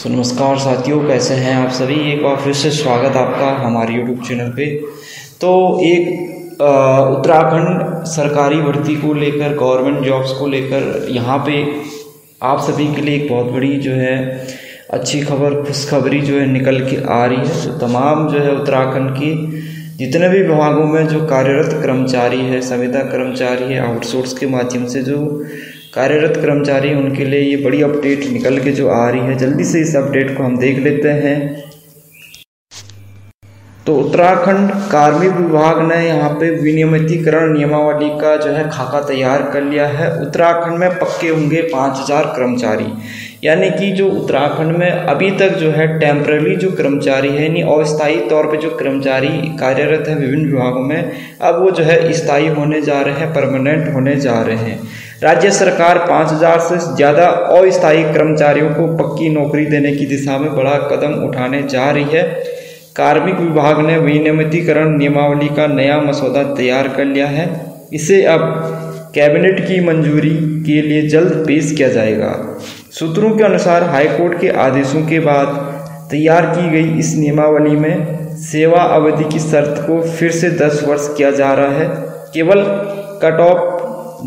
सो नमस्कार साथियों, कैसे हैं आप सभी। एक बार फिर से स्वागत आपका हमारे यूट्यूब चैनल पे। तो एक उत्तराखंड सरकारी भर्ती को लेकर, गवर्नमेंट जॉब्स को लेकर यहाँ पे आप सभी के लिए एक बहुत बड़ी जो है अच्छी खबर, खुशखबरी जो है निकल के आ रही है। तो तमाम जो है उत्तराखंड की जितने भी विभागों में जो कार्यरत कर्मचारी है, संविदा कर्मचारी है, आउटसोर्स के माध्यम से जो कार्यरत कर्मचारी, उनके लिए ये बड़ी अपडेट निकल के जो आ रही है। जल्दी से इस अपडेट को हम देख लेते हैं। तो उत्तराखंड कार्मिक विभाग ने यहाँ पे विनियमितीकरण नियमावली का जो है खाका तैयार कर लिया है। उत्तराखंड में पक्के होंगे 5000 कर्मचारी, यानी कि जो उत्तराखंड में अभी तक जो है टेम्पररी जो कर्मचारी है, यानी अस्थायी तौर पे जो कर्मचारी कार्यरत है विभिन्न विभागों में, अब वो जो है स्थायी होने जा रहे हैं, परमानेंट होने जा रहे हैं। राज्य सरकार 5000 से ज़्यादा अस्थायी कर्मचारियों को पक्की नौकरी देने की दिशा में बड़ा कदम उठाने जा रही है। कार्मिक विभाग ने विनियमितीकरण नियमावली का नया मसौदा तैयार कर लिया है। इसे अब कैबिनेट की मंजूरी के लिए जल्द पेश किया जाएगा। सूत्रों के अनुसार हाईकोर्ट के आदेशों के बाद तैयार की गई इस नियमावली में सेवा अवधि की शर्त को फिर से 10 वर्ष किया जा रहा है। केवल कट ऑफ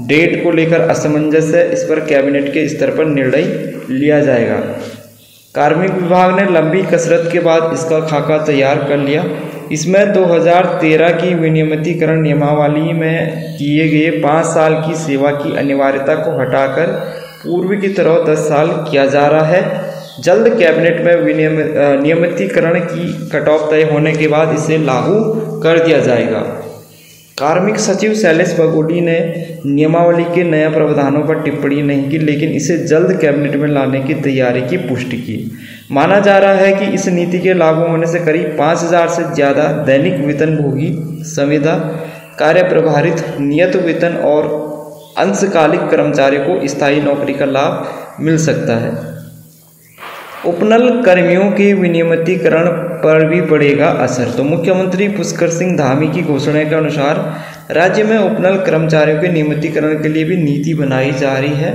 डेट को लेकर असमंजस है, इस पर कैबिनेट के स्तर पर निर्णय लिया जाएगा। कार्मिक विभाग ने लंबी कसरत के बाद इसका खाका तैयार कर लिया। इसमें 2013 की विनियमितीकरण नियमावली में किए गए 5 साल की सेवा की अनिवार्यता को हटाकर पूर्व की तरह 10 साल किया जा रहा है। जल्द कैबिनेट में नियमितीकरण की कट ऑफ तय होने के बाद इसे लागू कर दिया जाएगा। कार्मिक सचिव शैलेश बगोली ने नियमावली के नए प्रावधानों पर टिप्पणी नहीं की, लेकिन इसे जल्द कैबिनेट में लाने की तैयारी की पुष्टि की। माना जा रहा है कि इस नीति के लागू होने से करीब 5000 से ज़्यादा दैनिक वेतनभोगी, संविदा, कार्य प्रभारित, नियत वेतन और अंशकालिक कर्मचारियों को स्थायी नौकरी का लाभ मिल सकता है। उपनल कर्मियों के विनियमितीकरण पर भी पड़ेगा असर। तो मुख्यमंत्री पुष्कर सिंह धामी की घोषणा के अनुसार राज्य में उपनल कर्मचारियों के नियमितीकरण के लिए भी नीति बनाई जा रही है।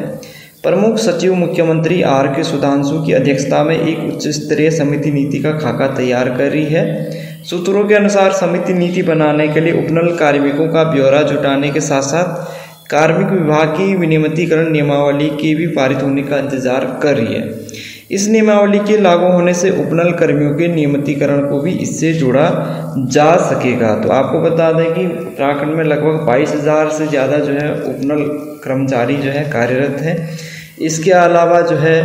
प्रमुख सचिव मुख्यमंत्री R.K. सुधांशु की अध्यक्षता में एक उच्च स्तरीय समिति नीति का खाका तैयार कर रही है। सूत्रों के अनुसार समिति नीति बनाने के लिए उपनल कार्मिकों का ब्यौरा जुटाने के साथ साथ कार्मिक विभाग की विनियमितीकरण नियमावली के भी पारित होने का इंतजार कर रही है। इस नियमावली के लागू होने से उपनल कर्मियों के नियमितीकरण को भी इससे जोड़ा जा सकेगा। तो आपको बता दें कि उत्तराखंड में लगभग 22,000 से ज़्यादा जो है उपनल कर्मचारी जो है कार्यरत हैं। इसके अलावा जो है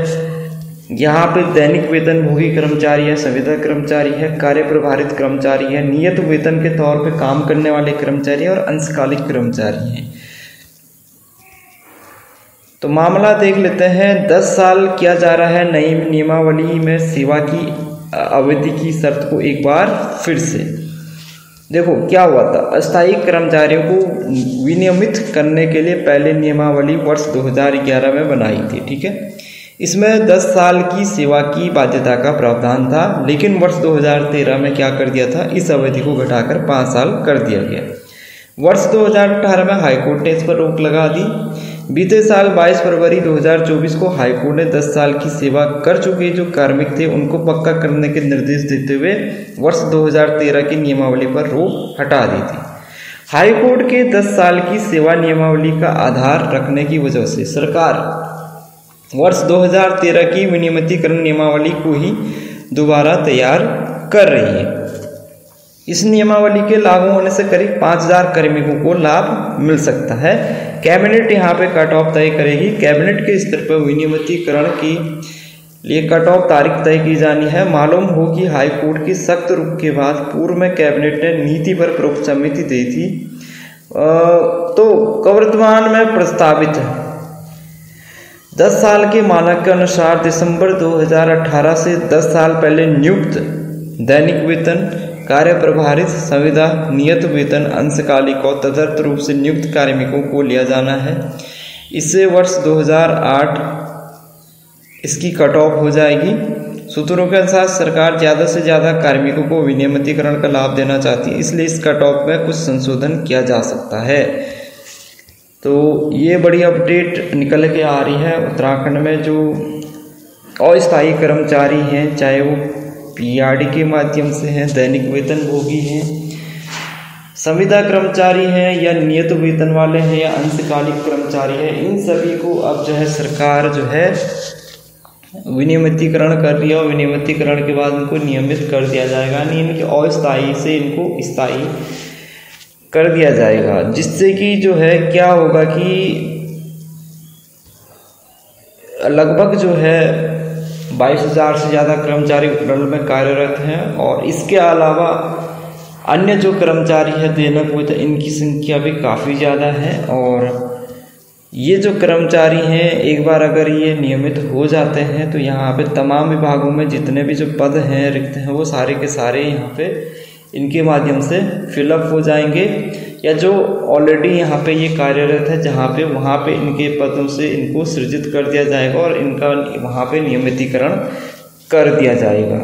यहाँ पे दैनिक वेतनभोगी कर्मचारी है, संविदा कर्मचारी है, कार्य प्रभारित कर्मचारी है, नियत वेतन के तौर पर काम करने वाले कर्मचारी और अंशकालिक कर्मचारी हैं। तो मामला देख लेते हैं। 10 साल किया जा रहा है नई नियमावली में सेवा की अवधि की शर्त को एक बार फिर से। देखो क्या हुआ था, अस्थायी कर्मचारियों को विनियमित करने के लिए पहले नियमावली वर्ष 2011 में बनाई थी, ठीक है। इसमें 10 साल की सेवा की बाध्यता का प्रावधान था, लेकिन वर्ष 2013 में क्या कर दिया था, इस अवधि को घटाकर 5 साल कर दिया गया। वर्ष 2018 में हाईकोर्ट ने इस पर रोक लगा दी। बीते साल 22 फरवरी 2024 को हाईकोर्ट ने 10 साल की सेवा कर चुके जो कार्मिक थे उनको पक्का करने के निर्देश देते हुए वर्ष 2013 की नियमावली पर रोक हटा दी थी। हाईकोर्ट के 10 साल की सेवा नियमावली का आधार रखने की वजह से सरकार वर्ष 2013 की विनियमितीकरण नियमावली को ही दोबारा तैयार कर रही है। इस नियमावली के लागू होने से करीब 5000 कार्मिकों को लाभ मिल सकता है। कैबिनेट यहाँ पे कट ऑफ तय करेगी। कैबिनेट के स्तर पर विनियमितीकरण के लिए कट ऑफ तारीख तय की जानी है। मालूम हो कि हाईकोर्ट की सख्त रुख के बाद पूर्व में कैबिनेट ने नीति पर प्रमुख समिति दी थी, तो वर्तमान में प्रस्तावित है 10 साल के मानक के अनुसार दिसंबर 2018 से 10 साल पहले नियुक्त दैनिक वेतन, कार्य प्रभारित, संविदा, नियत वेतन, अंशकालिक और तदर्थ रूप से नियुक्त कार्मिकों को लिया जाना है। इससे वर्ष 2008 इसकी कट ऑफ हो जाएगी। सूत्रों के अनुसार सरकार ज़्यादा से ज़्यादा कार्मिकों को विनियमितीकरण का लाभ देना चाहती है, इसलिए इस कट ऑफ में कुछ संशोधन किया जा सकता है। तो ये बड़ी अपडेट निकल के आ रही है। उत्तराखंड में जो अस्थायी कर्मचारी हैं, चाहे वो पीआरडी के माध्यम से हैं, दैनिक वेतनभोगी हैं, संविदा कर्मचारी हैं या नियत वेतन वाले हैं या अंशकालिक कर्मचारी हैं, इन सभी को अब जो है सरकार जो है विनियमितीकरण कर दिया और विनियमितीकरण के बाद इनको नियमित कर दिया जाएगा, यानी इनके अस्थायी से इनको स्थायी कर दिया जाएगा। जिससे कि जो है क्या होगा कि लगभग जो है 22,000 से ज़्यादा कर्मचारी उपमंडल में कार्यरत हैं और इसके अलावा अन्य जो कर्मचारी है दैनिक वेतन, इनकी संख्या भी काफ़ी ज़्यादा है। और ये जो कर्मचारी हैं एक बार अगर ये नियमित हो जाते हैं तो यहाँ पे तमाम विभागों में जितने भी जो पद हैं रिक्त हैं वो सारे के सारे यहाँ पे इनके माध्यम से फिलअप हो जाएंगे, या जो ऑलरेडी यहाँ पे ये कार्यरत है जहाँ पे वहाँ पे इनके पदों से इनको सृजित कर दिया जाएगा और इनका वहाँ पे नियमितीकरण कर दिया जाएगा।